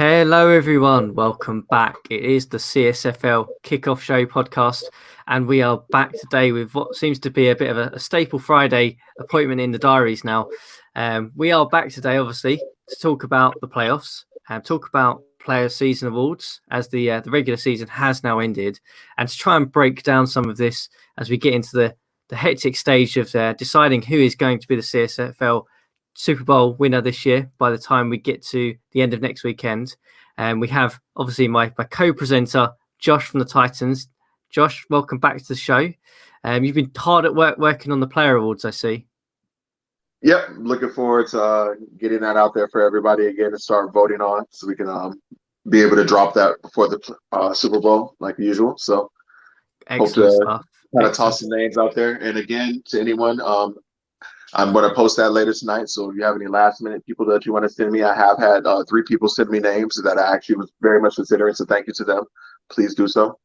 Hello, everyone. Welcome back. It is the CSFL Kick Off Show podcast, and we are back today with what seems to be a bit of a staple Friday appointment in the diaries now. We are back today, obviously, to talk about the playoffs and talk about player season awards as the regular season has now ended, and to try and break down some of this as we get into the hectic stage of deciding who is going to be the CSFL Super Bowl winner this year by the time we get to the end of next weekend. And we have obviously my co-presenter, Josh from the Titans. Josh, welcome back to the show. You've been hard at work working on the player awards, I see. Yep, looking forward to getting that out there for everybody again to start voting on so we can be able to drop that before the Super Bowl like usual. So Excellent hope to stuff. kind of toss some names out there. And again, to anyone, I'm going to post that later tonight. So if you have any last minute people that you want to send me, I have had 3 people send me names that I actually was very much considering. So thank you to them. Please do so.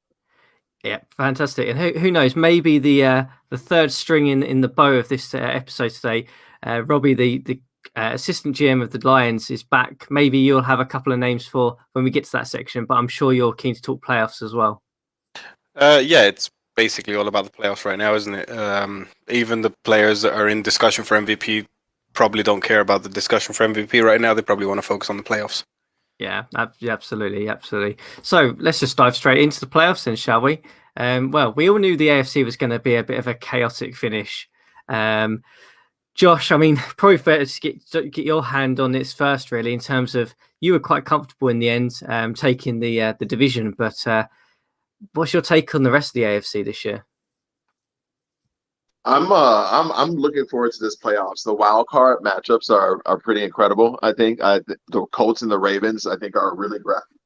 Yeah, fantastic. And who knows, maybe the third string in the bow of this episode today, Robbie, the assistant GM of the Lions, is back. Maybe you'll have a couple of names for when we get to that section, but I'm sure you're keen to talk playoffs as well. Yeah, it's basically all about the playoffs right now, isn't it? Even the players that are in discussion for MVP probably don't care about the discussion for MVP right now. They probably want to focus on the playoffs. Yeah, absolutely. So let's just dive straight into the playoffs then, shall we? Well, we all knew the AFC was going to be a bit of a chaotic finish. Josh, I mean, probably fair to get your hand on this first, really, in terms of you were quite comfortable in the end taking the division, but what's your take on the rest of the AFC this year? I'm looking forward to this playoffs. The wild card matchups are pretty incredible. I think the Colts and the Ravens I think are a really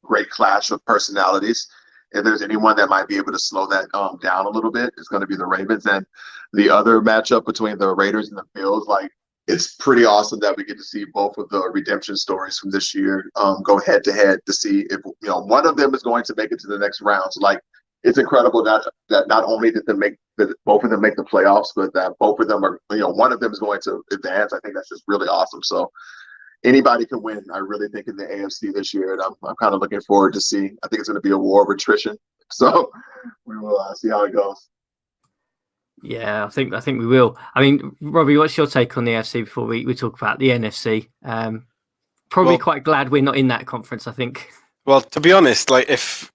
great clash of personalities. If there's anyone that might be able to slow that down a little bit, it's going to be the Ravens. And the other matchup between the Raiders and the Bills, like it's pretty awesome that we get to see both of the redemption stories from this year go head to head to see if one of them is going to make it to the next round. So like it's incredible that not only did both of them make the playoffs, but that both of them are one of them is going to advance. I think that's just really awesome. So anybody can win, I really think, in the AFC this year, and I'm kind of looking forward to see. I think it's going to be a war of attrition, so we will see how it goes. Yeah, I think we will. I mean, Robbie, what's your take on the AFC before we talk about the NFC? Probably quite glad we're not in that conference, I think. Well, to be honest, if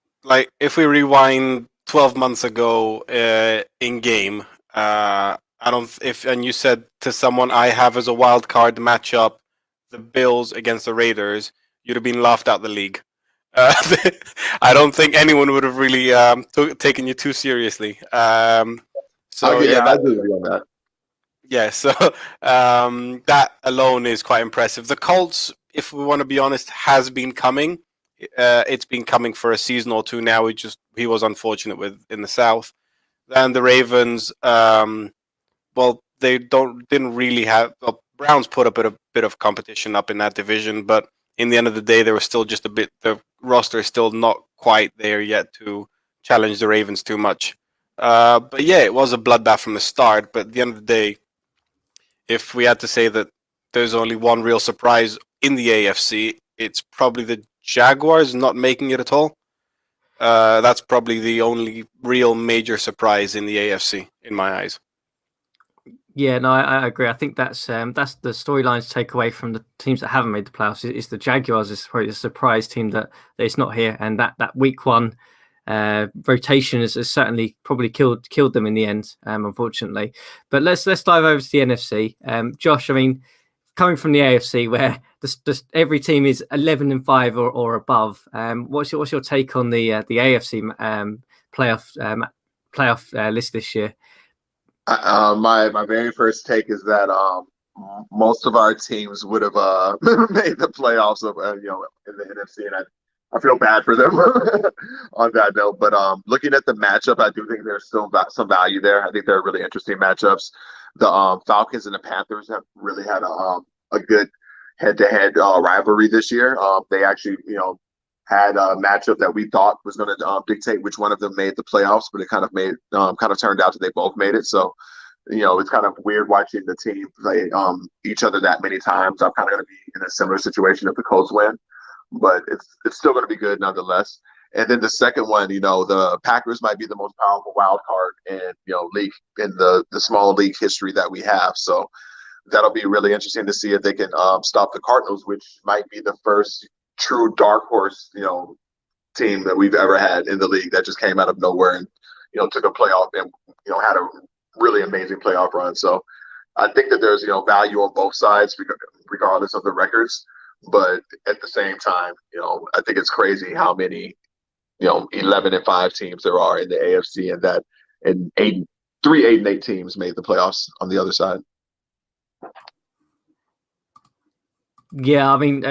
we rewind 12 months ago in game, and you said to someone I have as a wild card matchup the Bills against the Raiders, you'd have been laughed out the league. I don't think anyone would have really taken you too seriously. I agree on that. Yeah, so that alone is quite impressive. The Colts, if we want to be honest, has been coming. It's been coming for a season or two now. He was unfortunate in the South. Then the Ravens, they didn't really have. Well, Browns put a bit of competition up in that division, but in the end of the day, they were still just a bit. The roster is still not quite there yet to challenge the Ravens too much. But yeah, it was a bloodbath from the start. But at the end of the day, if we had to say that there's only one real surprise in the AFC, it's probably the Jaguars not making it at all. That's probably the only real major surprise in the AFC, in my eyes. Yeah, no, I agree. I think that's the storyline to take away from the teams that haven't made the playoffs. Is the Jaguars is probably the surprise team that it's not here, and that week one rotation has certainly probably killed them in the end, unfortunately. But let's dive over to the NFC. Josh, I mean, coming from the AFC where every team is 11-5 or above, what's your take on the AFC playoff list this year? My very first take is that most of our teams would have made the playoffs of in the NFC, and I feel bad for them on that note. But looking at the matchup, I do think there's still some value there. I think they're really interesting matchups. The Falcons and the Panthers have really had a good head-to-head rivalry this year. They actually had a matchup that we thought was going to dictate which one of them made the playoffs, but it kind of turned out that they both made it. So, it's kind of weird watching the team play each other that many times. I'm kind of going to be in a similar situation if the Colts win. but it's still going to be good nonetheless. And then the second one, the Packers might be the most powerful wild card in league in the small league history that we have. So that'll be really interesting to see if they can stop the Cardinals, which might be the first true dark horse, team that we've ever had in the league that just came out of nowhere and took a playoff and had a really amazing playoff run. So I think that there's value on both sides regardless of the records. But at the same time, I think it's crazy how many 11-5 teams there are in the AFC, and that and 8-8 teams made the playoffs on the other side. Yeah, I mean,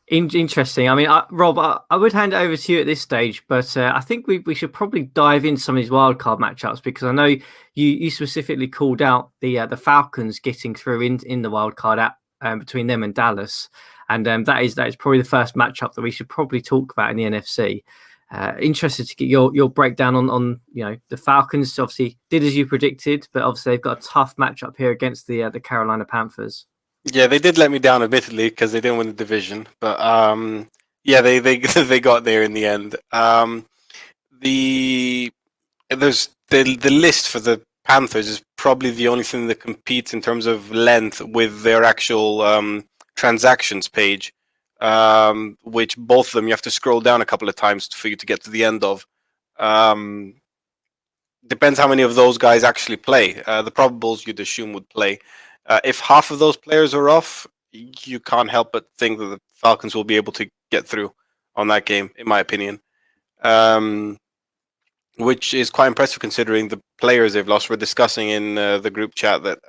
interesting. I mean, Rob, I would hand it over to you at this stage, but I think we should probably dive into some of these wildcard matchups, because I know you specifically called out the Falcons getting through in the wildcard app between them and Dallas, and that is probably the first matchup that we should probably talk about in the NFC. Interested to get your breakdown on the Falcons. Obviously did as you predicted, but obviously they've got a tough matchup here against the Carolina Panthers. Yeah, they did let me down, admittedly, because they didn't win the division. But yeah, they they got there in the end. There's the list for the Panthers is probably the only thing that competes in terms of length with their actual transactions page, which both of them you have to scroll down a couple of times for you to get to the end of. Depends how many of those guys actually play. The probables you'd assume would play. If half of those players are off, you can't help but think that the Falcons will be able to get through on that game, in my opinion. Which is quite impressive considering the players they've lost. We're discussing in the group chat that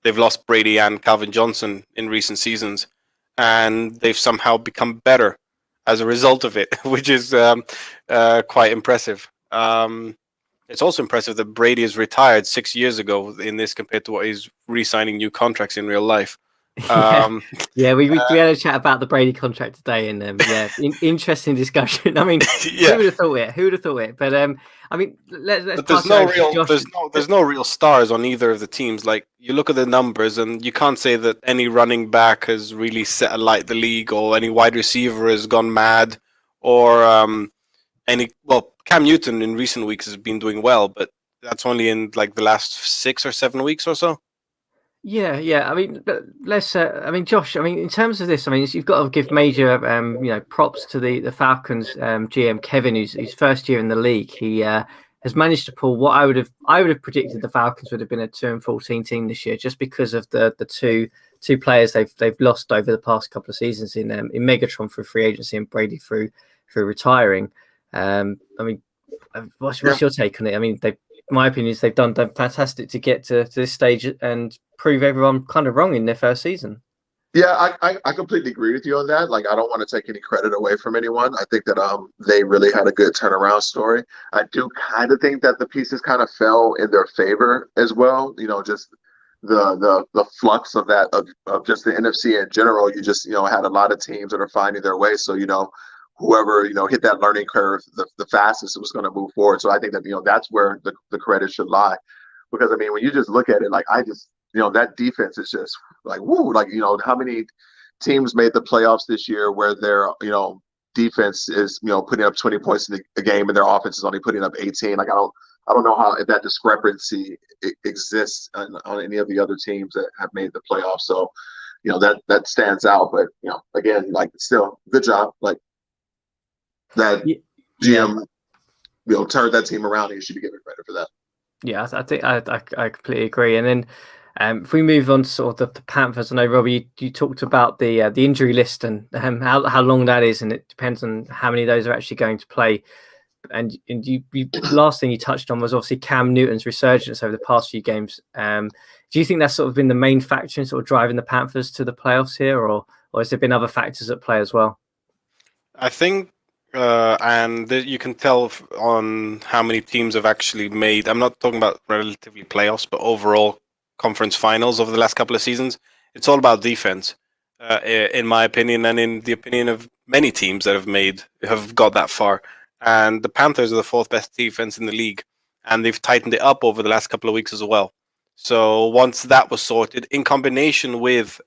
they've lost Brady and Calvin Johnson in recent seasons, and they've somehow become better as a result of it, which is quite impressive. It's also impressive that Brady is retired 6 years ago in this compared to what he's re-signing new contracts in real life. Yeah, we had a chat about the Brady contract today, and interesting discussion. I mean, yeah. Who would have thought it? But I mean, let's. But there's no real stars on either of the teams. Like, you look at the numbers, and you can't say that any running back has really set alight the league, or any wide receiver has gone mad, or Cam Newton in recent weeks has been doing well, but that's only in like the last 6 or 7 weeks or so. Yeah. I mean, let's. I mean, Josh. I mean, in terms of this, I mean, you've got to give major, props to the Falcons GM Kevin, who's first year in the league. He has managed to pull what I would have predicted the Falcons would have been a 2-14 team this year, just because of the two players they've lost over the past couple of seasons in Megatron through free agency and Brady through retiring. I mean, what's your take on it? I mean, my opinion is they've done fantastic to get to this stage and prove everyone kind of wrong in their first season. Yeah, I completely agree with you on that. Like, I don't want to take any credit away from anyone. I think that they really had a good turnaround story. I do kind of think that the pieces kind of fell in their favor as well. Just the flux of that of just the NFC in general. You just had a lot of teams that are finding their way. So whoever hit that learning curve the fastest was going to move forward. So I think that that's where the credit should lie, because I mean, when you just look at it, like, I just that defense is just like, woo, like, how many teams made the playoffs this year where their defense is putting up 20 points in a game and their offense is only putting up 18. Like, I don't know if that discrepancy exists on any of the other teams that have made the playoffs. So that stands out. But again, like, still good job. Like, that GM turned that team around, and you should be given credit for that. Yeah, I think I completely agree. And then if we move on to sort of the Panthers, I know, Robbie, you talked about the injury list and how long that is, and it depends on how many of those are actually going to play. And you last thing you touched on was obviously Cam Newton's resurgence over the past few games. Do you think that's sort of been the main factor in sort of driving the Panthers to the playoffs here, or has there been other factors at play as well? I think. And you can tell on how many teams have actually made. I'm not talking about relatively playoffs, but overall conference finals over the last couple of seasons. It's all about defense, in my opinion, and in the opinion of many teams that have got that far. And the Panthers are the 4th best defense in the league, and they've tightened it up over the last couple of weeks as well. So once that was sorted, in combination with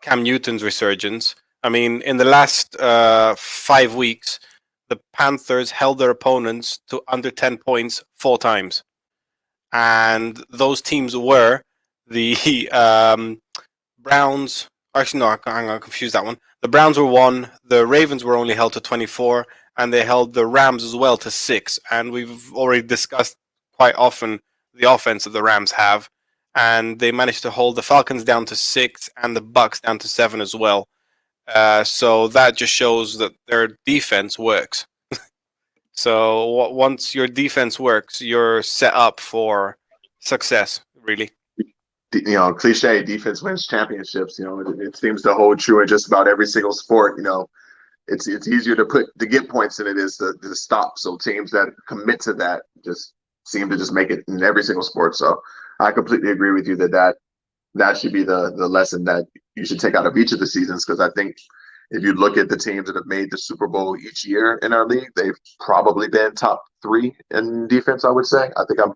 Cam Newton's resurgence. I mean, in the last 5 weeks, the Panthers held their opponents to under 10 points 4 times. And those teams were the Browns. Actually, no, I'm going to confuse that one. The Browns were 1. The Ravens were only held to 24. And they held the Rams as well to 6. And we've already discussed quite often the offense that the Rams have. And they managed to hold the Falcons down to 6 and the Bucks down to 7 as well. So that just shows that their defense works. So once your defense works, you're set up for success, really. Cliche, defense wins championships. It seems to hold true in just about every single sport. It's easier to get points than it is to stop. So teams that commit to that just seem to just make it in every single sport. So I completely agree with you that should be the lesson that you should take out of each of the seasons, because I think if you look at the teams that have made the Super Bowl each year in our league, they've probably been top 3 in defense, I would say. I think I'm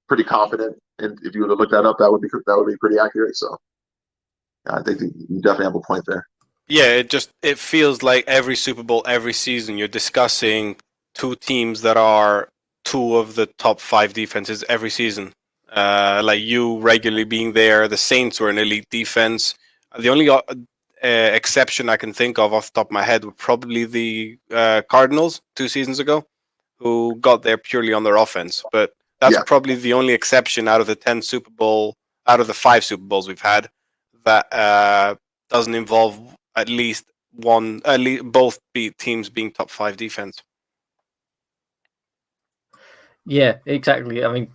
pretty confident, and if you were to look that up, that would be pretty accurate. So I think you definitely have a point there. Yeah, it feels like every Super Bowl, every season, you're discussing 2 teams that are 2 of the top 5 defenses every season. Like you regularly being there. The Saints were an elite defense. The only exception I can think of off the top of my head were probably the Cardinals 2 seasons ago, who got there purely on their offense. But that's probably the only exception out of the 5 Super Bowls we've had that doesn't involve at least both teams being top 5 defense. Yeah, exactly. I mean,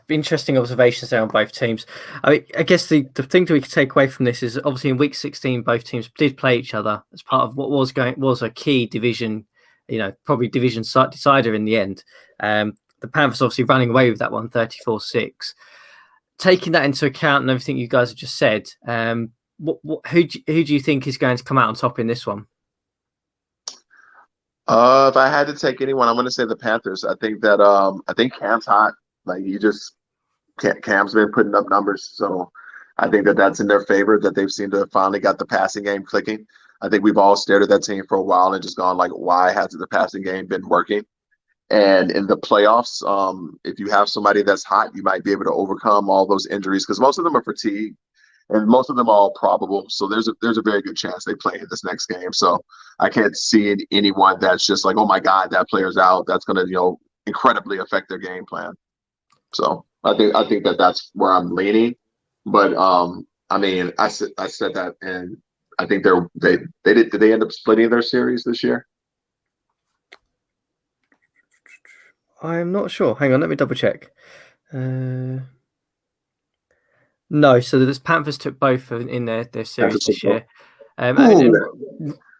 interesting observations there on both teams. I guess the thing that we could take away from this is obviously in week 16, both teams did play each other as part of what was a key division, probably division decider in the end. The Panthers obviously running away with that one, 34-6. Taking that into account and everything you guys have just said, who do you think is going to come out on top in this one? If I had to take anyone, I'm going to say the Panthers. I think Cam's hot. Like Cam's been putting up numbers, so I think that's in their favor, that they've seemed to have finally got the passing game clicking. I think we've all stared at that team for a while and just gone like, why hasn't the passing game been working? And in the playoffs, if you have somebody that's hot, you might be able to overcome all those injuries, because most of them are fatigued and most of them are all probable. So there's a very good chance they play in this next game. So I can't see anyone that's just like, oh my God, that player's out. That's going to incredibly affect their game plan. So I think that's where I'm leaning. But I mean, I said that, and I think they did they end up splitting their series this year? I'm not sure. Hang on, let me double check. No, so the Panthers took both in their series this year.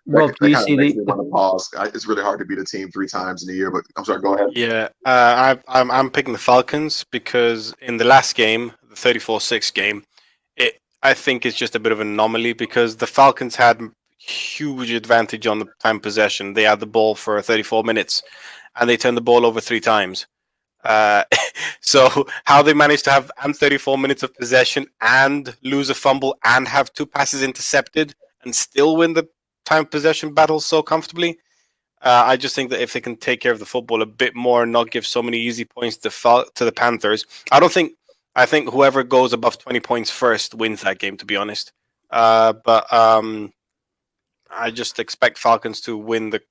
Rob, do you see the pause? It's really hard to beat a team 3 times in a year, but I'm sorry, go ahead. Yeah, I'm picking the Falcons because in the last game, the 34-6 game, I think it's just a bit of an anomaly because the Falcons had huge advantage on the time possession. They had the ball for 34 minutes, and they turned the ball over 3 times. So how they managed to have 34 minutes of possession and lose a fumble and have 2 passes intercepted and still win the time possession battle so comfortably. I just think that if they can take care of the football a bit more and not give so many easy points to the Panthers, I think whoever goes above 20 points first wins that game, to be honest. But I just expect Falcons to win the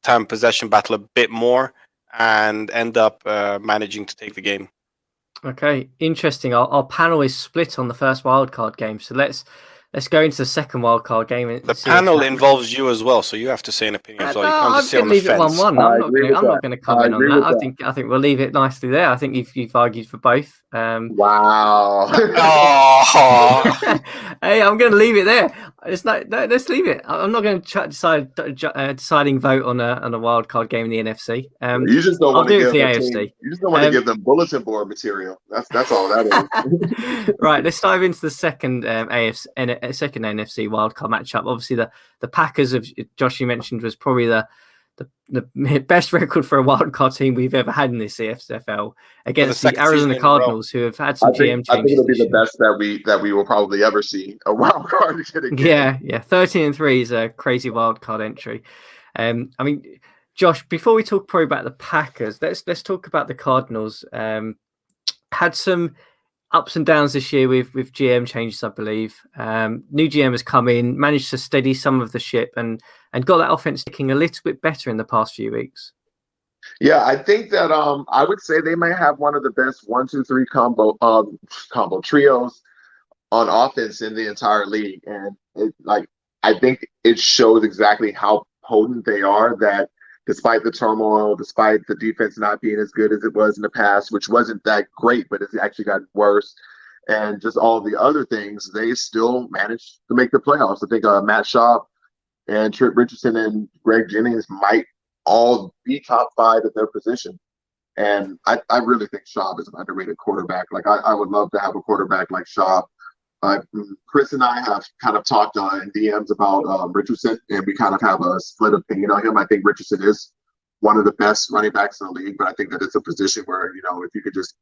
time possession battle a bit more and end up managing to take the game. Okay, interesting. Our panel is split on the first wildcard game, so let's go into the second wildcard game. The panel involves you as well, so you have to say an opinion as well. You can't just sit on the fence. I'm not going to comment on that. I think we'll leave it nicely there. I think you've argued for both. Wow. Hey, I'm going to leave it there. Let's leave it. I'm not going to decide deciding vote on a wild card game in the NFC. You just don't want to give the AFC. You just don't want to give them bulletin board material. That's all that is. Right. Let's dive into the second second NFC wildcard matchup. Obviously, the Packers of Josh you mentioned was probably the the best record for a wildcard team we've ever had in this CSFL against the second season Arizona in a row. Cardinals, who have had some GM changes. I think it'll be this the year. best that we will probably ever see a wild card get again. Yeah. 13-3 is a crazy wild card entry. I mean, Josh, before we talk probably about the Packers, let's talk about the Cardinals. Had some ups and downs this year with GM changes, I believe. New GM has come in, managed to steady some of the ship, and got that offense looking a little bit better in the past few weeks. Yeah, I think that I would say they might have one of the best 1-2-3 combo trios on offense in the entire league, and I think it shows exactly how potent they are. That despite the turmoil, despite the defense not being as good as it was in the past, which wasn't that great, but it's actually gotten worse, and just all the other things, they still managed to make the playoffs. I think Matt Schaub and Trent Richardson and Greg Jennings might all be top 5 at their position. And I really think Schaub is an underrated quarterback. Like, I would love to have a quarterback like Schaub. Chris and I have kind of talked in DMs about Richardson, and we kind of have a split opinion on him. I think Richardson is one of the best running backs in the league, but I think that it's a position where, if you could just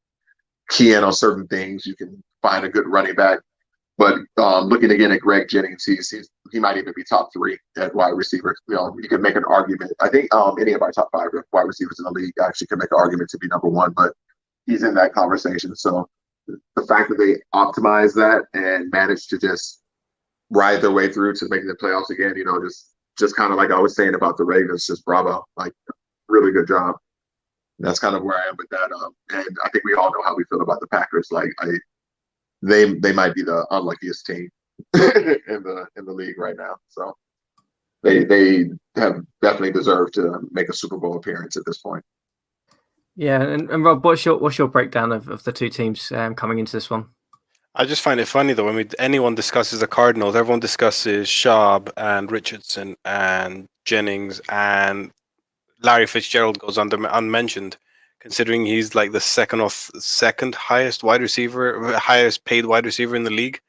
key in on certain things, you can find a good running back. But looking again at Greg Jennings, he might even be top 3 at wide receiver. You can make an argument. I think any of our top 5 wide receivers in the league actually can make an argument to be number 1, but he's in that conversation. So the fact that they optimize that and manage to just ride their way through to making the playoffs again, just kind of like I was saying about the Ravens, just bravo, like really good job. And that's kind of where I am with that. And I think we all know how we feel about the Packers. Like they might be the unluckiest team in the league right now. So they have definitely deserved to make a Super Bowl appearance at this point. Yeah, and Rob, what's your breakdown of the two teams coming into this one? I just find it funny though. When anyone discusses the Cardinals, everyone discusses Schaub and Richardson and Jennings, and Larry Fitzgerald goes unmentioned, considering he's like the second highest paid wide receiver in the league,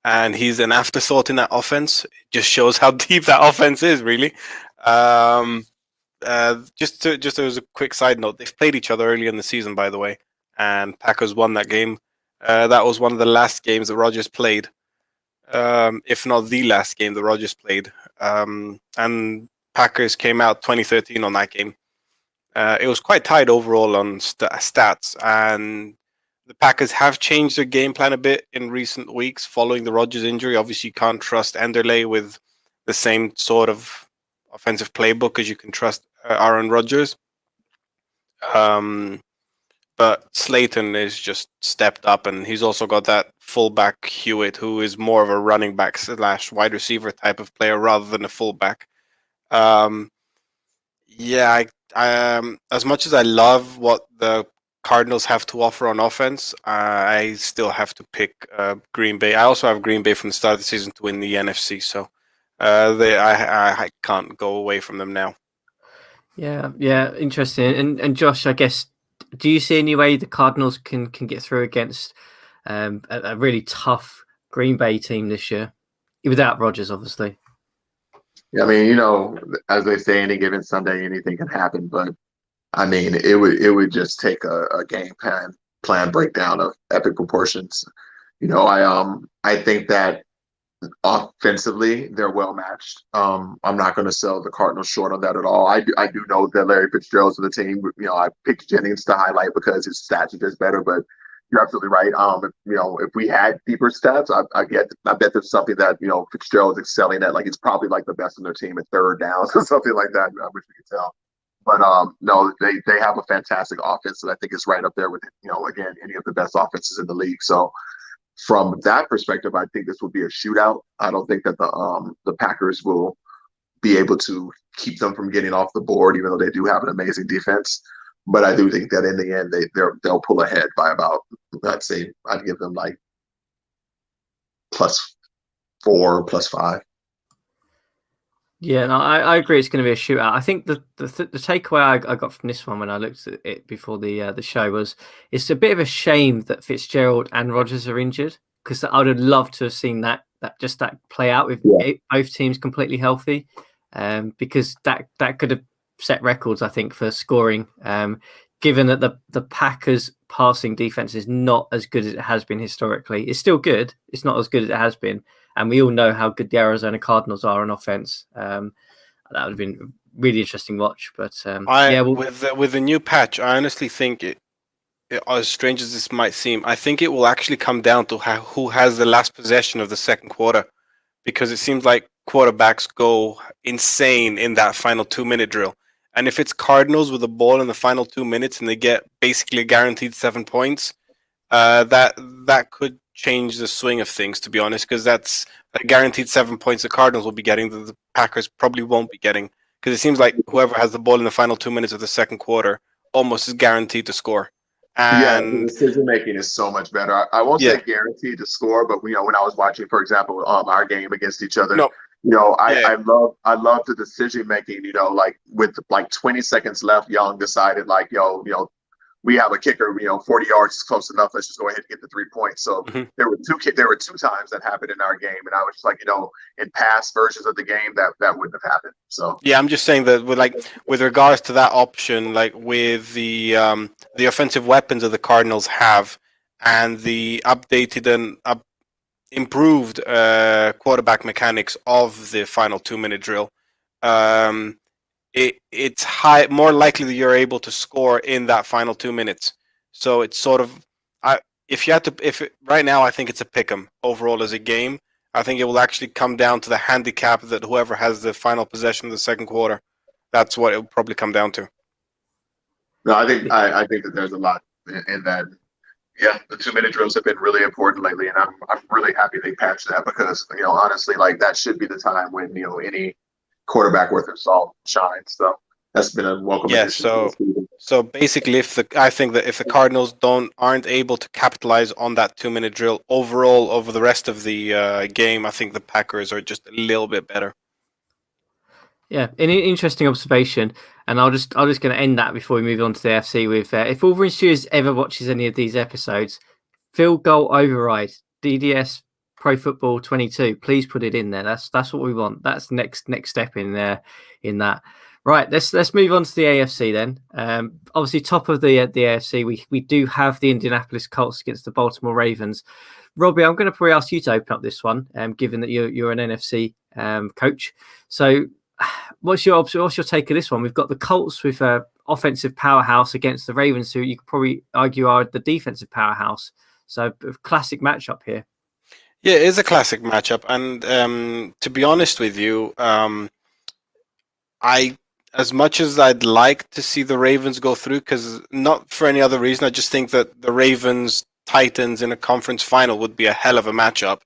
and he's an afterthought in that offense. It just shows how deep that offense is, really. Just as a quick side note, they've played each other early in the season, by the way, and Packers won that game. That was one of the last games that Rodgers played, if not the last game that Rodgers played. And Packers came out 2013 on that game. It was quite tight overall on stats, and the Packers have changed their game plan a bit in recent weeks following the Rodgers injury. Obviously, you can't trust Enderley with the same sort of offensive playbook as you can trust Aaron Rodgers. But Slayton is just stepped up, and he's also got that fullback Hewitt, who is more of a running back / wide receiver type of player rather than a fullback. As much as I love what the Cardinals have to offer on offense, I still have to pick Green Bay. I also have Green Bay from the start of the season to win the NFC, so I can't go away from them now. Yeah, interesting. And Josh, I guess, do you see any way the Cardinals can get through against a really tough Green Bay team this year, without Rodgers, obviously? Yeah, I mean, as they say, any given Sunday, anything can happen. But I mean, it would just take a game plan breakdown of epic proportions. I think that offensively they're well matched. I'm not going to sell the Cardinals short on that at all. I do know that Larry Fitzgerald's on the team. I picked Jennings to highlight because his stats are just better, but you're absolutely right. If we had deeper stats, I bet there's something that Fitzgerald's excelling at. Like, it's probably like the best on their team at third downs or something like that. I wish we could tell. But no, they have a fantastic offense, and I think it's right up there with again, any of the best offenses in the league. So from that perspective, I think this will be a shootout. I don't think that the Packers will be able to keep them from getting off the board, even though they do have an amazing defense. But I do think that in the end, they'll pull ahead by about, I'd give them like +4, +5. Yeah, no, I agree. It's going to be a shootout. I think the takeaway I got from this one when I looked at it before the show was it's a bit of a shame that Fitzgerald and Rodgers are injured, because I would have loved to have seen that play out with both teams completely healthy, because that could have set records, I think, for scoring. Given that the Packers' passing defense is not as good as it has been historically, it's still good. It's not as good as it has been, and we all know how good the Arizona Cardinals are on offense. That would have been a really interesting watch. But with the new patch, I honestly think as strange as this might seem, I think it will actually come down to who has the last possession of the second quarter, because it seems like quarterbacks go insane in that final 2-minute drill. And if it's Cardinals with the ball in the final 2 minutes and they get basically a guaranteed 7 points, that could change the swing of things, to be honest, because that's a guaranteed 7 points the Cardinals will be getting that the Packers probably won't be getting, because it seems like whoever has the ball in the final 2 minutes of the second quarter almost is guaranteed to score. And the decision making is so much better. I won't say guaranteed to score, but when I was watching, for example, our game against each other, I love the decision making. Like with like 20 seconds left, Young decided like, we have a kicker, 40 yards is close enough. Let's just go ahead and get the 3 points. So there were two times that happened in our game, and I was just like, in past versions of the game that wouldn't have happened. So yeah, I'm just saying that with regards to that option, like with the offensive weapons that the Cardinals have and the updated and improved quarterback mechanics of the final 2-minute drill, it's more likely that you're able to score in that final 2 minutes. So it's sort of, right now, I think it's a pick'em overall as a game. I think it will actually come down to the handicap that whoever has the final possession of the second quarter, that's what it will probably come down to. No, I think that there's a lot in that. Yeah, the 2-minute drills have been really important lately, and I'm really happy they patched that, because honestly, like, that should be the time when any quarterback worth of salt shines. So that's been a welcome addition. So basically, I think that if the Cardinals aren't able to capitalize on that 2-minute drill overall over the rest of the game, I think the Packers are just a little bit better. Yeah, an interesting observation, and I'll just going to end that before we move on to the AFC with if Wolverine Stewards ever watches any of these episodes, field goal override, DDS Pro Football 22, please put it in there. That's what we want. That's the next step in there in that. Right, let's move on to the AFC then. Obviously, top of the AFC, we do have the Indianapolis Colts against the Baltimore Ravens. Robbie, I'm going to probably ask you to open up this one, given that you're an NFC coach. So, what's your take of this one? We've got the Colts with an offensive powerhouse against the Ravens, who you could probably argue are the defensive powerhouse. So, a classic matchup here. Yeah, it is a classic matchup, and to be honest with you, as much as I'd like to see the Ravens go through, because not for any other reason, I just think that the Ravens Titans in a conference final would be a hell of a matchup.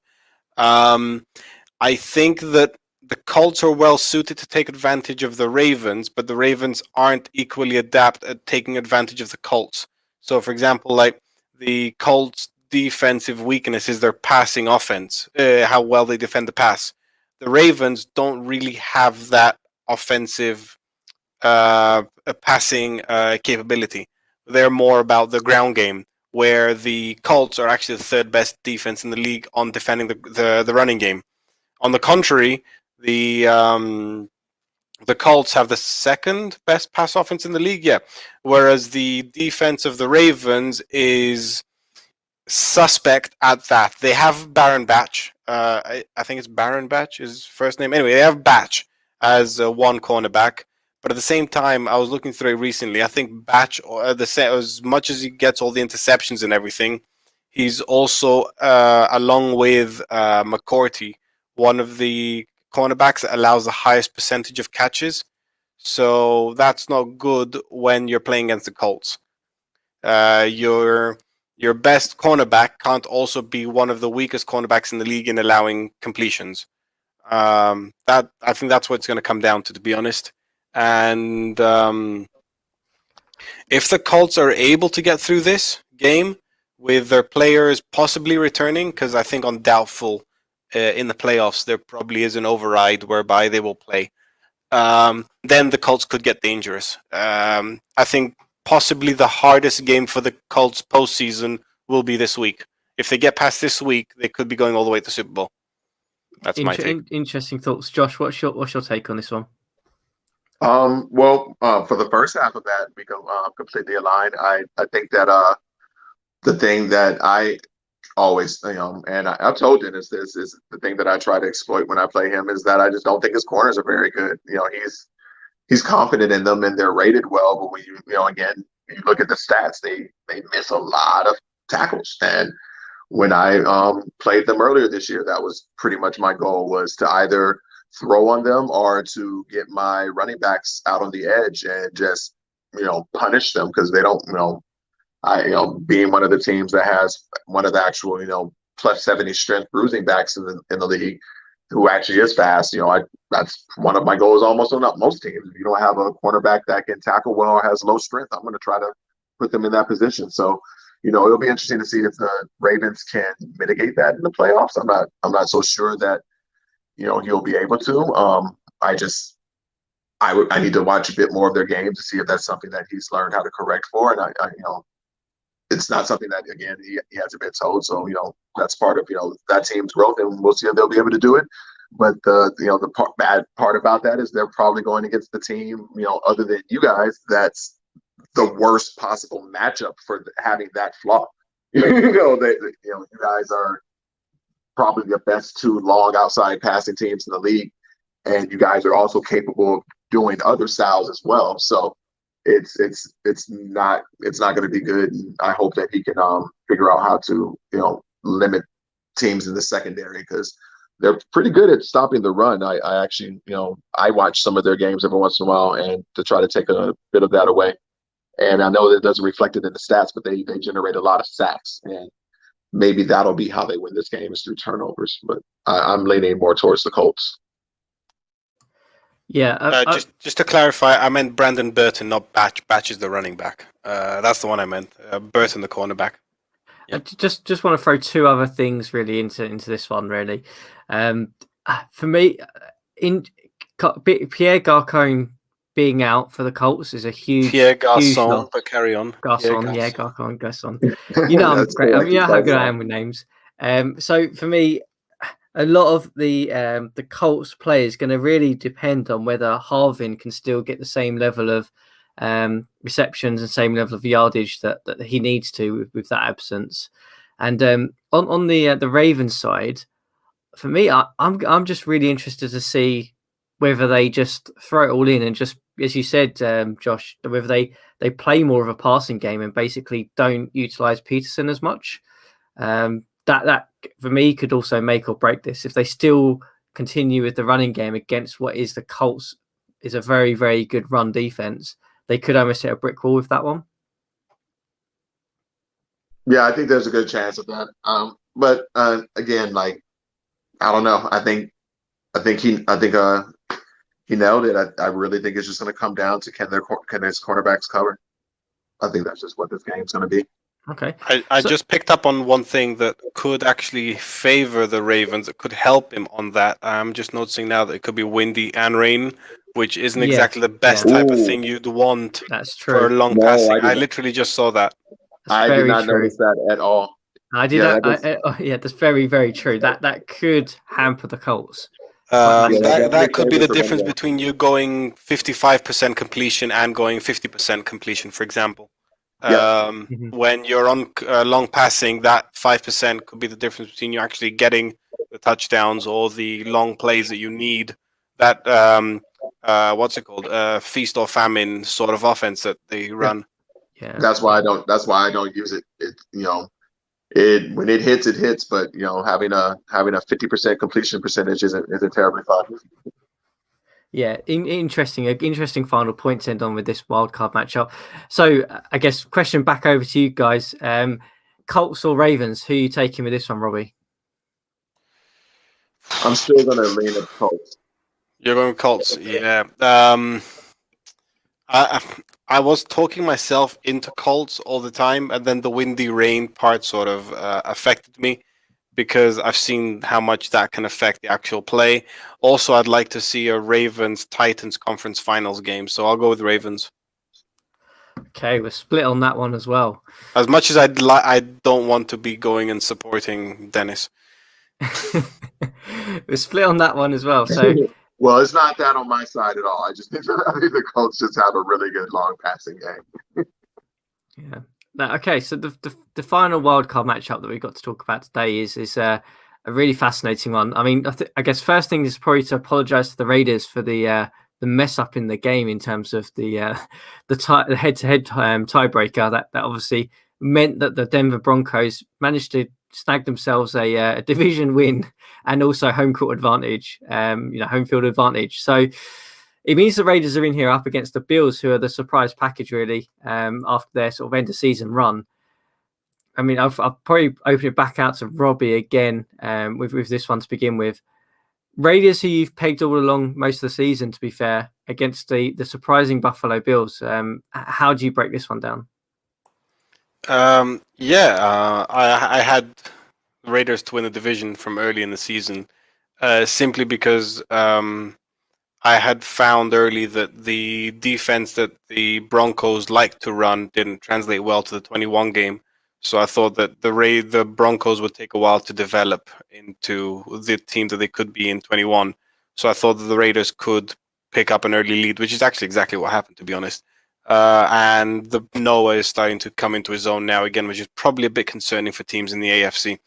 I think that the Colts are well suited to take advantage of the Ravens, but the Ravens aren't equally adept at taking advantage of the Colts. So, for example, like the Colts' defensive weakness is their passing offense, how well they defend the pass. The Ravens don't really have that offensive passing capability. They're more about the ground game, where the Colts are actually the third best defense in the league on defending the running game. On the contrary, the Colts have the second best pass offense in the league, whereas the defense of the Ravens is suspect at that. They have Baron Batch. I think it's Baron Batch, his first name. Anyway, they have Batch as one cornerback. But at the same time, I was looking through it recently. I think Batch, as much as he gets all the interceptions and everything, he's also, along with McCourty, one of the cornerbacks that allows the highest percentage of catches. So that's not good when you're playing against the Colts. Your best cornerback can't also be one of the weakest cornerbacks in the league in allowing completions. I think that's what it's going to come down to be honest. And if the Colts are able to get through this game with their players possibly returning, because I think on doubtful in the playoffs there probably is an override whereby they will play, then the Colts could get dangerous. I think possibly the hardest game for the Colts postseason will be this week. If they get past this week, they could be going all the way to the Super Bowl. That's my take. Interesting thoughts, Josh. What's your take on this one? For the first half of that, we go completely aligned. I think that the thing that I always, and I've told Dennis this is the thing that I try to exploit when I play him is that I just don't think his corners are very good. He's confident in them and they're rated well, but when again, you look at the stats, they miss a lot of tackles. And when I played them earlier this year, that was pretty much my goal, was to either throw on them or to get my running backs out on the edge and just punish them, because they don't being one of the teams that has one of the actual plus 70 strength bruising backs in the league, who actually is fast. That's one of my goals almost on most teams. If you don't have a cornerback that can tackle well or has low strength, I'm going to try to put them in that position. So, it'll be interesting to see if the Ravens can mitigate that in the playoffs. I'm not so sure that, he'll be able to. I need to watch a bit more of their games to see if that's something that he's learned how to correct for. And it's not something that, again, he hasn't been told. So, that's part of, that team's growth, and we'll see if they'll be able to do it. But the bad part about that is they're probably going against the team, other than you guys, that's the worst possible matchup for having that flaw. You guys are probably the best two long outside passing teams in the league, and you guys are also capable of doing other styles as well. So it's not going to be good. And I hope that he can figure out how to limit teams in the secondary, because they're pretty good at stopping the run. I actually I watch some of their games every once in a while and to try to take a bit of that away. And I know that it doesn't reflect it in the stats, but they generate a lot of sacks, and maybe that'll be how they win this game, is through turnovers. But I'm leaning more towards the Colts. Yeah. Just to clarify, I meant Brandon Burton, not Batch. Batch is the running back. That's the one I meant. Burton, the cornerback. Yeah. I just want to throw two other things really into this one, really. For me, Pierre Garcon being out for the Colts is a huge Pierre Garcon, huge loss. but carry on. Garcon. I'm great. I mean, how good I am with names. So for me, a lot of the Colts play is going to really depend on whether Harvin can still get the same level of receptions and same level of yardage that he needs to with that absence. And on the Ravens side, for me, I'm just really interested to see whether they just throw it all in and just, as you said, Josh, whether they play more of a passing game and basically don't utilize Peterson as much. That for me could also make or break this. If they still continue with the running game against what is the Colts is a very, very good run defense, they could almost hit a brick wall with that one. Yeah, I think there's a good chance of that. But again, like, I don't know. I think he nailed it. I really think it's just going to come down to can his cornerbacks cover. I think that's just what this game's going to be. Okay. I just picked up on one thing that could actually favor the Ravens. It could help him on that. I'm just noticing now that it could be windy and rain, which isn't exactly the best type of thing you'd want. That's true. For long passing. I literally just saw that. I did not notice that at all. I did. That's very, very true. That could hamper the Colts. That could be the difference between you going 55% completion and going 50% completion, for example. When you're on long passing, that 5% could be the difference between you actually getting the touchdowns or the long plays that you need. That what's it called? Feast or famine sort of offense that they run. Yeah. That's why I don't use it. When it hits, but having a 50% completion percentage isn't terribly fun. Yeah, interesting final point to end on with this wildcard matchup. So I guess question back over to you guys. Colts or Ravens, who are you taking with this one, Robbie? I'm still going to lean at Colts. You're going Colts, yeah. I was talking myself into Colts all the time, and then the windy rain part sort of affected me, because I've seen how much that can affect the actual play. Also, I'd like to see a Ravens-Titans conference finals game, so I'll go with Ravens. Okay, we're split on that one as well. As much as I don't want to be going and supporting Dennis. We're split on that one as well. So Well, it's not that on my side at all. I just think the Colts just have a really good long passing game. Yeah. Now, okay, so the final wildcard matchup that we've got to talk about today is a really fascinating one. I mean, I guess first thing is probably to apologise to the Raiders for the mess up in the game in terms of the head-to-head tiebreaker. That obviously meant that the Denver Broncos managed to snag themselves a division win and also home court advantage, home field advantage. So it means the Raiders are in here up against the Bills, who are the surprise package, really, after their sort of end of season run. I mean, I'll probably open it back out to Robbie again with this one to begin with. Raiders, who you've pegged all along most of the season, to be fair, against the surprising Buffalo Bills. How do you break this one down? I had the Raiders to win the division from early in the season, simply because I had found early that the defense that the Broncos like to run didn't translate well to the 21 game. So I thought that the Broncos would take a while to develop into the team that they could be in 21. So I thought that the Raiders could pick up an early lead, which is actually exactly what happened, to be honest. And the Noah is starting to come into his own now again, which is probably a bit concerning for teams in the AFC.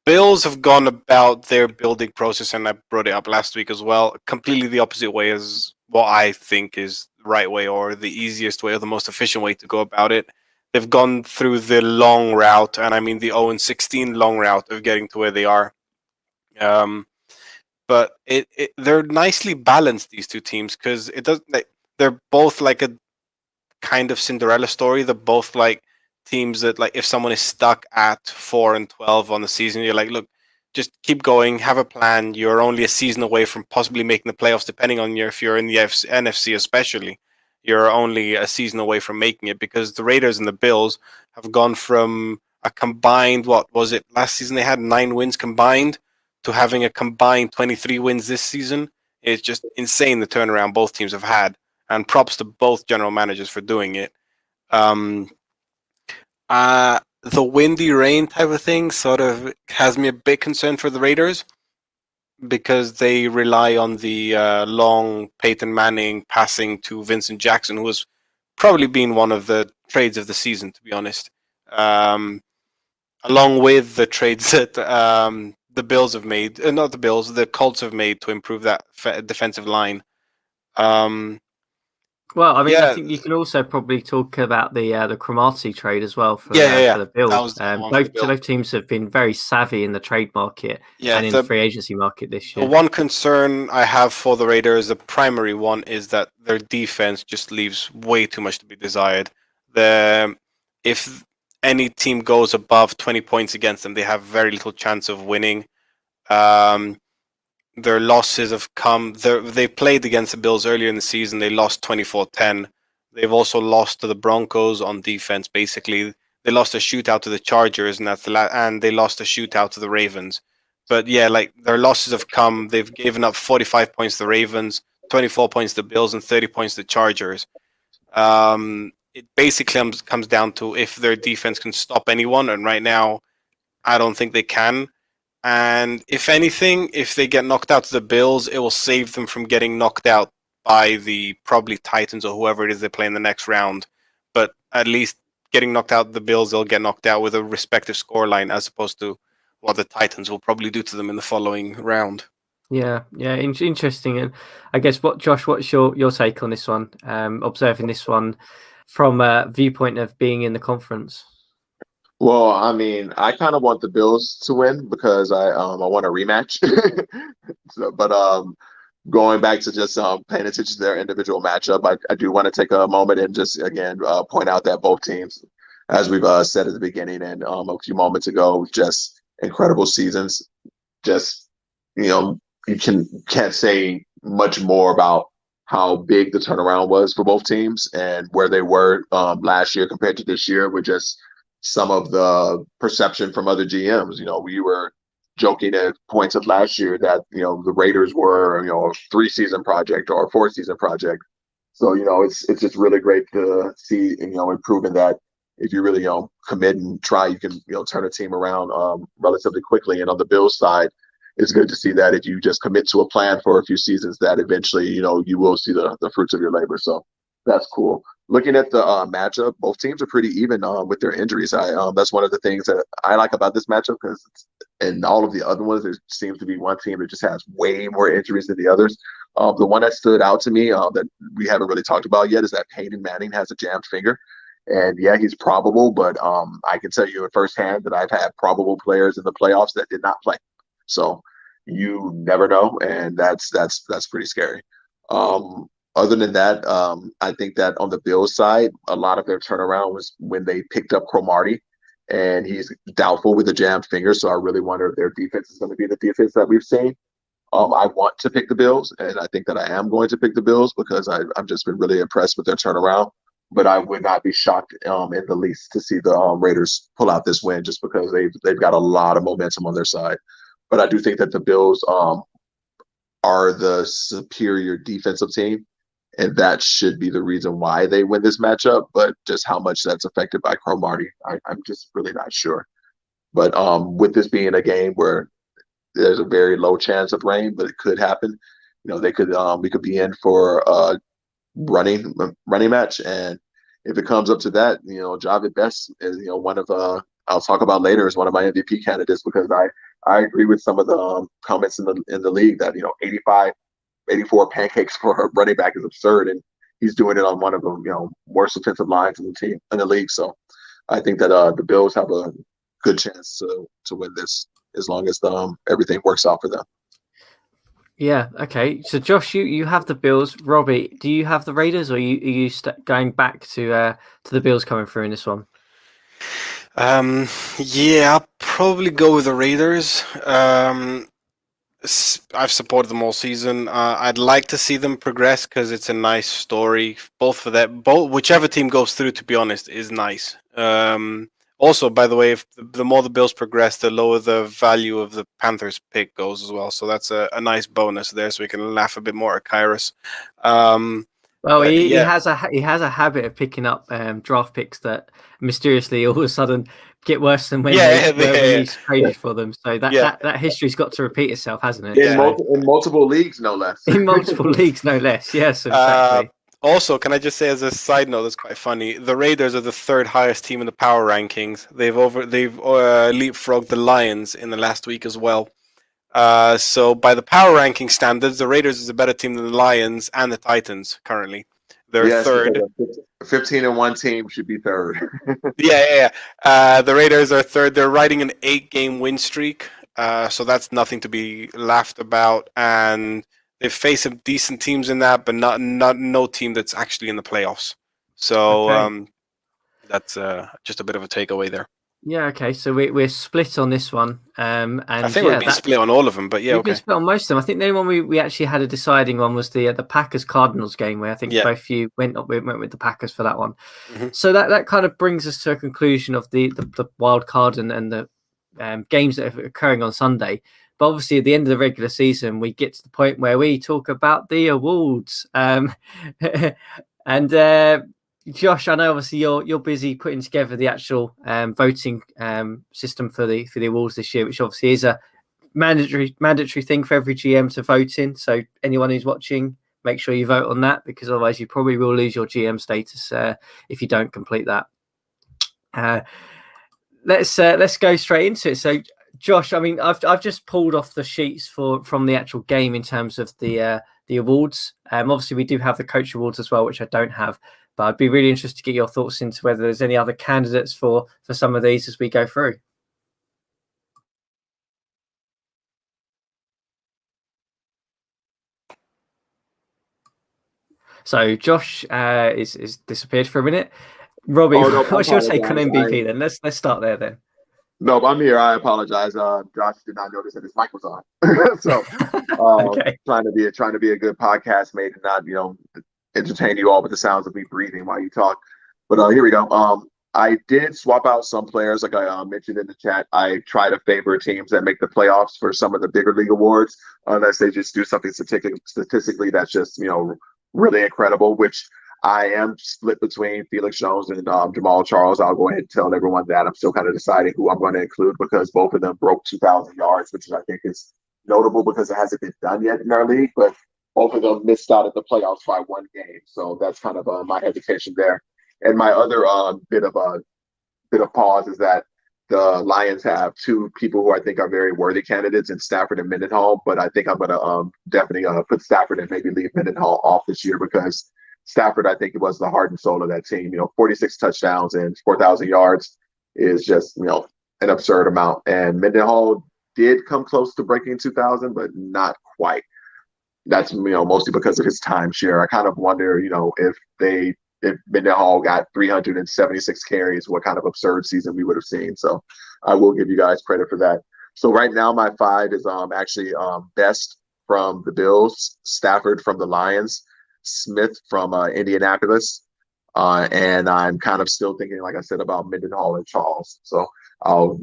Bills have gone about their building process, and I brought it up last week as well, completely the opposite way as what I think is the right way or the easiest way or the most efficient way to go about it. They've gone through the long route, and I mean the 0-16 long route of getting to where they are. But they're nicely balanced, these two teams, because they're both like a kind of Cinderella story. They're both like teams that, like, if someone is stuck at 4-12 on the season, you're like, look, just keep going, have a plan. You're only a season away from possibly making the playoffs, depending on if you're in the NFC especially. You're only a season away from making it, because the Raiders and the Bills have gone from a combined, what was it, last season they had 9 wins combined, to having a combined 23 wins this season. It's just insane the turnaround both teams have had, and props to both general managers for doing it. The windy rain type of thing sort of has me a bit concerned for the Raiders, because they rely on the long Peyton Manning passing to Vincent Jackson, who has probably been one of the trades of the season, to be honest. Along with the trades that the Bills have made, not the Bills, the Colts have made to improve that defensive line. Well, I mean, I think you can also probably talk about the Cromartie trade as well for the Bills. Both teams have been very savvy in the trade market and in the free agency market this year. The one concern I have for the Raiders, the primary one, is that their defense just leaves way too much to be desired. If any team goes above 20 points against them, they have very little chance of winning. Their losses have come. They played against the Bills earlier in the season. They lost 24-10. They've also lost to the Broncos on defense. Basically, they lost a shootout to the Chargers, and they lost a shootout to the Ravens. But yeah, like, their losses have come. They've given up 45 points to the Ravens, 24 points to the Bills, and 30 points to the Chargers. It basically comes down to if their defense can stop anyone, and right now, I don't think they can. And if anything, if they get knocked out to the Bills, it will save them from getting knocked out by the probably Titans or whoever it is they play in the next round. But at least getting knocked out the Bills, they'll get knocked out with a respective scoreline, as opposed to what the Titans will probably do to them in the following round. Yeah, interesting. And I guess, Josh, what's your take on this one? Observing this one from a viewpoint of being in the conference. Well, I mean, I kind of want the Bills to win because I want a rematch. But going back to just paying attention to their individual matchup, I do want to take a moment and just again point out that both teams, as we've said at the beginning and a few moments ago, just incredible seasons. Just, you can't say much more about how big the turnaround was for both teams and where they were last year compared to this year, with just some of the perception from other GMs. We were joking at points of last year that, the Raiders were, a 3-season project or a 4-season project. So, it's just really great to see, improving that if you really, commit and try, you can, turn a team around relatively quickly. And on the Bills side, it's good to see that if you just commit to a plan for a few seasons, that eventually, you will see the fruits of your labor. So that's cool. Looking at the matchup, both teams are pretty even with their injuries. That's one of the things that I like about this matchup, because in all of the other ones, there seems to be one team that just has way more injuries than the others. The one that stood out to me that we haven't really talked about yet is that Peyton Manning has a jammed finger. And yeah, he's probable, but I can tell you firsthand that I've had probable players in the playoffs that did not play. So you never know, and that's pretty scary. Other than that, I think that on the Bills side, a lot of their turnaround was when they picked up Cromartie, and he's doubtful with a jammed finger. So I really wonder if their defense is going to be the defense that we've seen. I want to pick the Bills, and I think that I am going to pick the Bills because I've just been really impressed with their turnaround. But I would not be shocked in the least to see the Raiders pull out this win, just because they've got a lot of momentum on their side. But I do think that the Bills are the superior defensive team, and that should be the reason why they win this matchup. But just how much that's affected by Cromartie, I'm just really not sure. But with this being a game where there's a very low chance of rain, but it could happen. We could be in for a running match, and if it comes up to that, Javid Best is one of I'll talk about later, is one of my MVP candidates, because I agree with some of the comments in the league that 84 pancakes for a running back is absurd, and he's doing it on one of the worst offensive lines in the league. So I think that the Bills have a good chance to win this, as long as everything works out for them. Yeah. Okay. So Josh, you have the Bills. Robbie, do you have the Raiders, or are you going back to the Bills coming through in this one? Yeah, I'll probably go with the Raiders. I've supported them all season. I'd like to see them progress because it's a nice story. Both whichever team goes through, to be honest, is nice. Also, by the way, if the more the Bills progress, the lower the value of the Panthers pick goes as well. So that's a nice bonus there, so we can laugh a bit more at Kyrus. Well, he has a habit of picking up draft picks that mysteriously all of a sudden get worse than when he's traded for them. So that history's got to repeat itself, hasn't it? In multiple leagues, no less. In multiple leagues, no less. Yes, exactly. Also, can I just say as a side note that's quite funny, the Raiders are the third highest team in the power rankings. They've leapfrogged the Lions in the last week as well. So by the power ranking standards, the Raiders is a better team than the Lions and the Titans currently. They're third. 15-1 team should be third. Yeah. The Raiders are third. They're riding an 8-game win streak. So that's nothing to be laughed about. And they've faced some decent teams in that, but no team that's actually in the playoffs. So that's just a bit of a takeaway there. Yeah, okay. So we're split on this one. And I think we've been split on all of them, but yeah, we've been split on most of them. I think the only one we actually had a deciding one was the Packers-Cardinals game, where I think both of you went with the Packers for that one. Mm-hmm. So that kind of brings us to a conclusion of the wild card and the games that are occurring on Sunday. But obviously, at the end of the regular season, we get to the point where we talk about the awards. Josh, I know obviously you're busy putting together the actual voting system for the awards this year, which obviously is a mandatory thing for every GM to vote in. So anyone who's watching, make sure you vote on that, because otherwise you probably will lose your GM status if you don't complete that. Let's go straight into it. So Josh, I mean, I've just pulled off the sheets from the actual game in terms of the awards. Obviously, we do have the coach awards as well, which I don't have. But I'd be really interested to get your thoughts into whether there's any other candidates for some of these as we go through. So Josh is disappeared for a minute. Robbie, what's your take on MVP then? Let's start there then. No, I'm here. I apologize. Josh did not notice that his mic was on. So okay. trying to be a good podcast mate and not, entertain you all with the sounds of me breathing while you talk. But here we go. I did swap out some players, like I mentioned in the chat. I try to favor teams that make the playoffs for some of the bigger league awards, unless they just do something statistically that's just, really incredible, which I am split between Felix Jones and Jamal Charles. I'll go ahead and tell everyone that I'm still kind of deciding who I'm going to include, because both of them broke 2,000 yards, which I think is notable because it hasn't been done yet in our league, but both of them missed out at the playoffs by one game. So that's kind of my hesitation there. And my other bit of pause is that the Lions have two people who I think are very worthy candidates in Stafford and Mendenhall, but I think I'm going to definitely put Stafford and maybe leave Mendenhall off this year because Stafford, I think it was the heart and soul of that team. 46 touchdowns and 4,000 yards is just, an absurd amount. And Mendenhall did come close to breaking 2,000, but not quite. That's, mostly because of his timeshare. I kind of wonder, if Mendenhall got 376 carries, what kind of absurd season we would have seen. So I will give you guys credit for that. So right now my 5 is actually Best from the Bills, Stafford from the Lions, Smith from Indianapolis, and I'm kind of still thinking, like I said, about Mendenhall and Charles. So I'll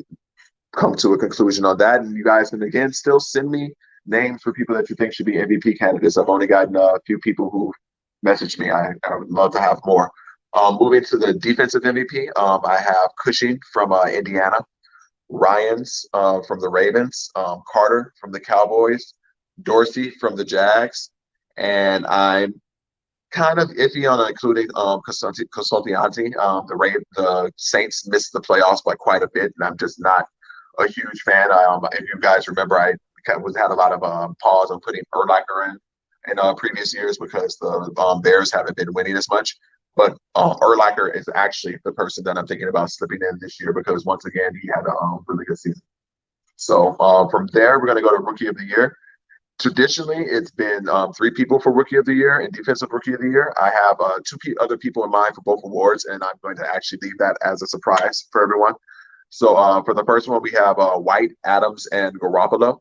come to a conclusion on that, and you guys can again still send me names for people that you think should be MVP candidates. I've only gotten a few people who message me. I would love to have more. Moving to the defensive MVP, I have Cushing from Indiana, Ryans from the Ravens, Carter from the Cowboys, Dorsey from the Jags, and I'm kind of iffy on including Consultanti. The Saints missed the playoffs by quite a bit, and I'm just not a huge fan. If you guys remember, I had a lot of pause on putting Urlacher in previous years because the Bears haven't been winning as much. But Urlacher is actually the person that I'm thinking about slipping in this year because once again he had a really good season. So from there, we're going to go to Rookie of the Year. Traditionally, it's been 3 people for Rookie of the Year and Defensive Rookie of the Year. I have 2 other people in mind for both awards, and I'm going to actually leave that as a surprise for everyone. So for the first one, we have White, Adams, and Garoppolo.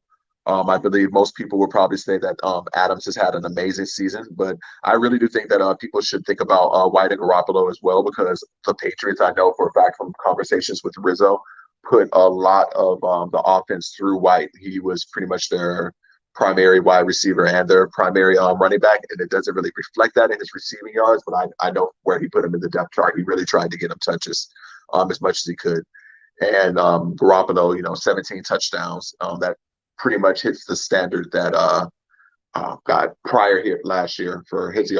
I believe most people would probably say that Adams has had an amazing season, but I really do think that people should think about White and Garoppolo as well because the Patriots, I know for a fact from conversations with Rizzo, put a lot of the offense through White. He was pretty much their primary wide receiver and their primary running back, and it doesn't really reflect that in his receiving yards, but I know where he put him in the depth chart. He really tried to get him touches as much as he could. And Garoppolo, 17 touchdowns. That pretty much hits the standard that got prior here last year for his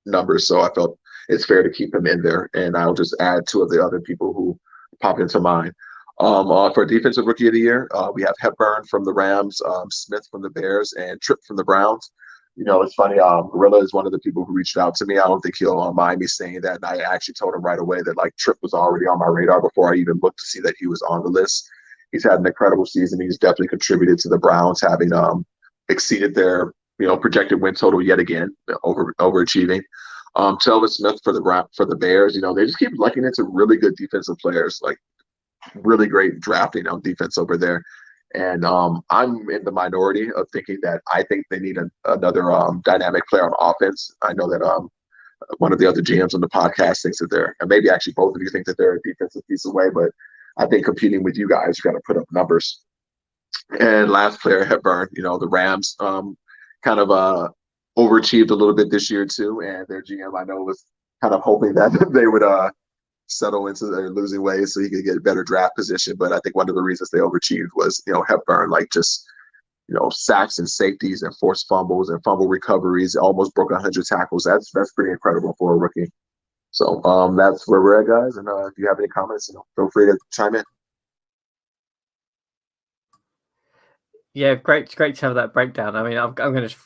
numbers. So I felt it's fair to keep him in there, and I'll just add 2 of the other people who pop into mind. For Defensive Rookie of the Year, we have Hepburn from the Rams, Smith from the Bears, and Tripp from the Browns. It's funny. Gorilla is one of the people who reached out to me. I don't think he'll mind me saying that. And I actually told him right away that Tripp was already on my radar before I even looked to see that he was on the list. He's had an incredible season. He's definitely contributed to the Browns having exceeded their projected win total yet again, overachieving. Telvin Smith for the Bears. They just keep looking into really good defensive players, like really great drafting on defense over there. And I'm in the minority of thinking that I think they need another dynamic player on offense. I know that one of the other GMs on the podcast thinks that and maybe actually both of you think that they're a defensive piece away, but I think competing with you guys, you got to put up numbers. And last player, Hepburn, the Rams kind of overachieved a little bit this year too. And their GM, I know, was kind of hoping that they would settle into their losing ways so he could get a better draft position. But I think one of the reasons they overachieved was, Hepburn, sacks and safeties and forced fumbles and fumble recoveries, almost broke 100 tackles. That's pretty incredible for a rookie. So that's where we're at, guys. And if you have any comments, feel free to chime in. Yeah, great to have that breakdown. I mean, I'm going to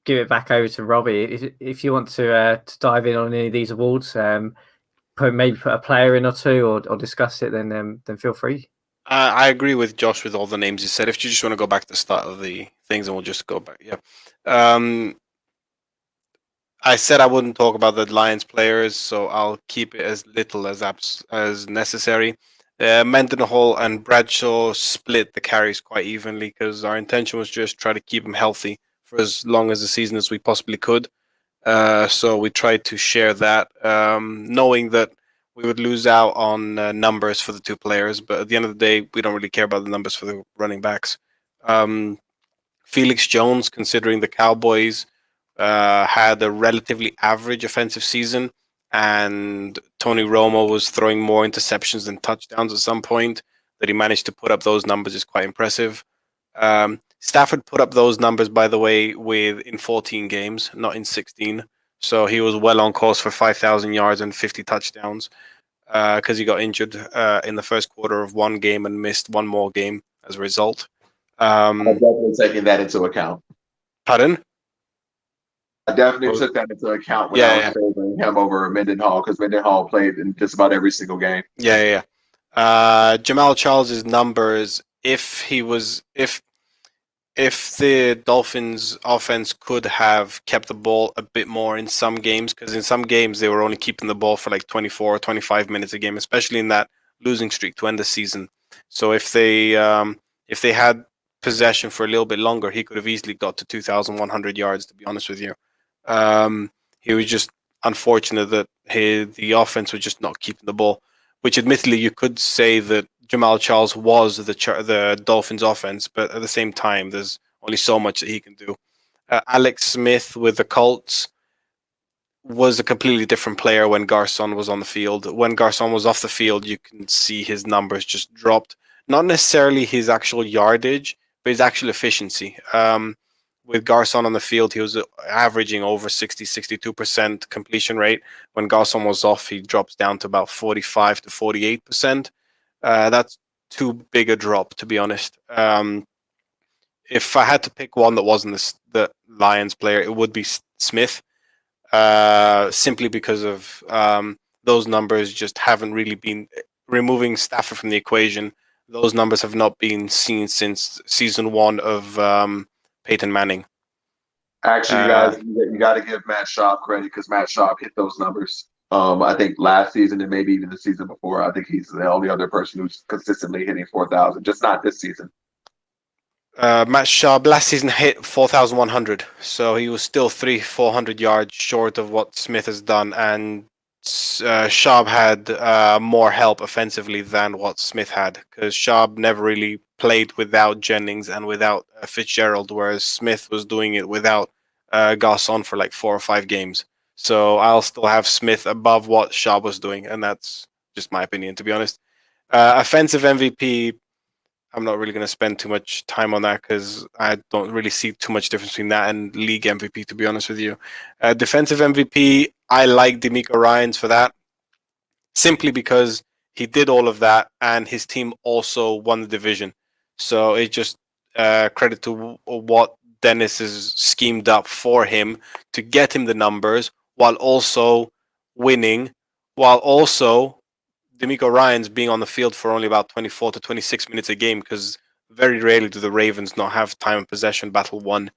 give it back over to Robbie. If you want to dive in on any of these awards, put a player in or 2 or discuss it, then feel free. I agree with Josh with all the names he said. If you just want to go back to the start of the things, and we'll just go back. Yeah. I said I wouldn't talk about the Lions players, so I'll keep it as little as necessary. Mendenhall and Bradshaw split the carries quite evenly because our intention was just try to keep them healthy for as long as the season as we possibly could. So we tried to share that, knowing that we would lose out on numbers for the 2 players, but at the end of the day, we don't really care about the numbers for the running backs. Felix Jones, considering the Cowboys had a relatively average offensive season, and Tony Romo was throwing more interceptions than touchdowns at some point, that he managed to put up those numbers is quite impressive. Stafford put up those numbers, by the way, in 14 games, not in 16. So he was well on course for 5,000 yards and 50 touchdowns because he got injured in the first quarter of one game and missed one more game as a result. I'm definitely taking that into account. Pardon? I definitely took that into account when I was favoring him over Mendenhall because Mendenhall played in just about every single game. Yeah. Jamal Charles's numbers, if the Dolphins offense could have kept the ball a bit more in some games, because in some games they were only keeping the ball for like 24 or 25 minutes a game, especially in that losing streak to end the season. So if they had possession for a little bit longer, he could have easily got to 2,100 yards, to be honest with you. He was just unfortunate that the offense was just not keeping the ball, which admittedly you could say that Jamal Charles was the Dolphins offense, but at the same time, there's only so much that he can do. Alex Smith with the Colts was a completely different player when Garcon was on the field. When Garcon was off the field, you can see his numbers just dropped. Not necessarily his actual yardage, but his actual efficiency. With Garcon on the field, he was averaging over 62% completion rate. When Garcon was off, he drops down to about 45 to 48%. That's too big a drop, to be honest. If I had to pick one that wasn't the Lions player, it would be Smith, simply because of those numbers just haven't really been, removing Stafford from the equation. Those numbers have not been seen since season 1 of Peyton Manning. Actually, you guys, you got to give Matt Schaub credit because Matt Schaub hit those numbers. I think last season and maybe even the season before. I think he's the only other person who's consistently hitting 4,000, just not this season. Matt Schaub last season hit 4,100, so he was still 400 yards short of what Smith has done, and Schaub had more help offensively than what Smith had, because Schaub never really played without Jennings and without Fitzgerald, whereas Smith was doing it without Garcon for like 4 or 5 games. So I'll still have Smith above what Schaub was doing, and that's just my opinion, to be honest. Offensive MVP, I'm not really going to spend too much time on that because I don't really see too much difference between that and league MVP, to be honest with you. Defensive MVP, I like DeMeco Ryans for that, simply because he did all of that and his team also won the division. So it just credit to what Dennis has schemed up for him to get him the numbers while also winning, while also DeMeco Ryans being on the field for only about 24 to 26 minutes a game, because very rarely do the Ravens not have time and possession battle won.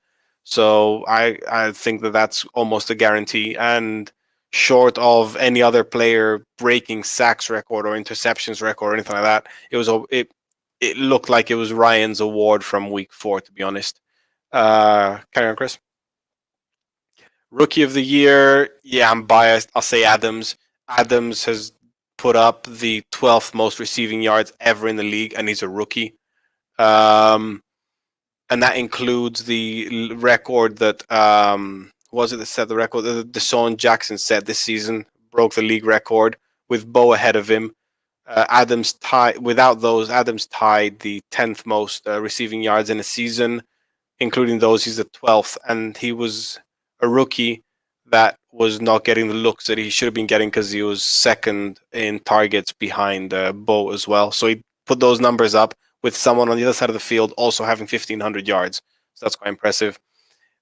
So I think that that's almost a guarantee. And short of any other player breaking sacks record or interceptions record or anything like that, it looked like it was Ryan's award from week 4, to be honest. Carry on, Chris. Rookie of the year, yeah, I'm biased. I'll say Adams. Adams has put up the 12th most receiving yards ever in the league, and he's a rookie. And that includes the record that was it that set the record? Deshaun Jackson set this season, broke the league record with Bo ahead of him. Adams tied the 10th most receiving yards in a season, including those. He's the 12th, and he was a rookie that was not getting the looks that he should have been getting because he was second in targets behind Bo as well. So he put those numbers up with someone on the other side of the field also having 1,500 yards. So that's quite impressive.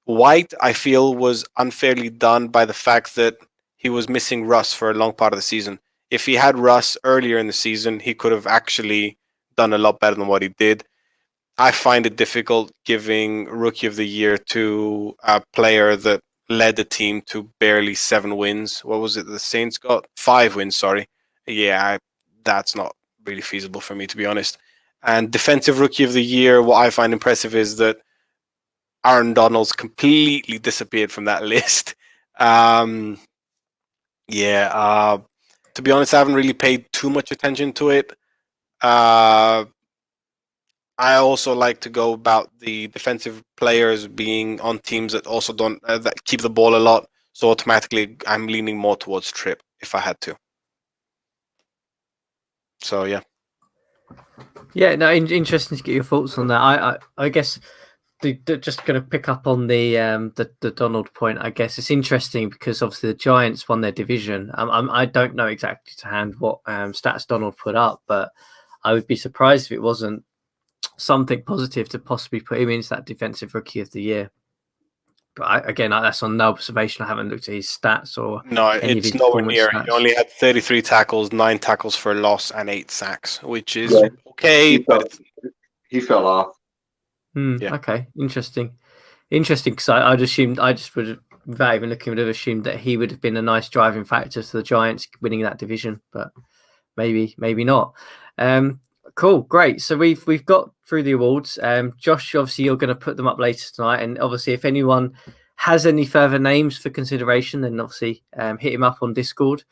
White, I feel, was unfairly done by the fact that he was missing Russ for a long part of the season. If he had Russ earlier in the season, he could have actually done a lot better than what he did. I find it difficult giving Rookie of the Year to a player that led the team to barely 7 wins. What was it? The Saints got 5 wins, sorry. Yeah, that's not really feasible for me, to be honest. And Defensive Rookie of the Year, what I find impressive is that Aaron Donald's completely disappeared from that list. To be honest, I haven't really paid too much attention to it. I also like to go about the defensive players being on teams that also don't that keep the ball a lot. So automatically, I'm leaning more towards Tripp if I had to. So yeah. Yeah, no, interesting to get your thoughts on that. I guess just going to pick up on the Donald point. I guess it's interesting because obviously the Giants won their division. I don't know exactly to hand what stats Donald put up, but I would be surprised if it wasn't something positive to possibly put him into that Defensive Rookie of the Year. But again, that's on no observation. I haven't looked at his stats or no, any it's of his nowhere near. stats. He only had 33 tackles, 9 tackles for a loss, and 8 sacks, which is okay. He fell off. Yeah. Okay, interesting. Because I just would have, without even looking, would have assumed that he would have been a nice driving factor to the Giants winning that division, but maybe not. Cool, great. So we've got through the awards. Josh, obviously you're going to put them up later tonight, and obviously if anyone has any further names for consideration, then obviously hit him up on Discord.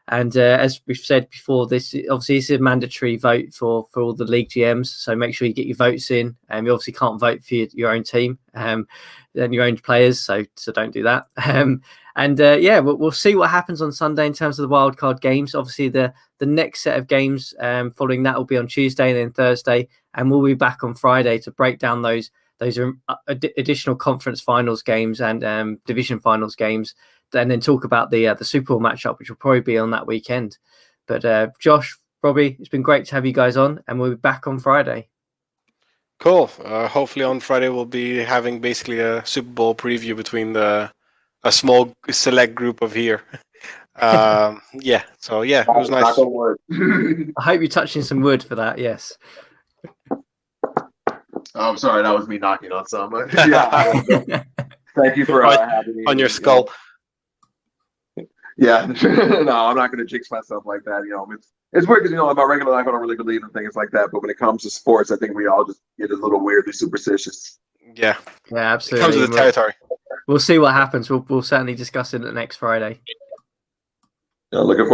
And as we've said before, this obviously is a mandatory vote for all the league GMs. So make sure you get your votes in. You obviously can't vote for your own team and your own players. So don't do that. We'll see what happens on Sunday in terms of the wildcard games. Obviously, the next set of games following that will be on Tuesday and then Thursday. And we'll be back on Friday to break down those additional conference finals games and division finals games. And then talk about the Super Bowl matchup, which will probably be on that weekend. But Josh, Robbie, it's been great to have you guys on, and we'll be back on Friday. Cool. Hopefully on Friday we'll be having basically a Super Bowl preview between a small select group of here. Yeah. So yeah, it was nice. I hope you're touching some wood for that. Yes. Oh, I'm sorry, that was me knocking on some. Yeah. Thank you for having me on your skull. Yeah, no, I'm not going to jinx myself like that. It's weird because in my regular life I don't really believe in things like that. But when it comes to sports, I think we all just get a little weirdly superstitious. Yeah, absolutely. It comes with the territory. We'll see what happens. We'll certainly discuss it next Friday. Looking forward.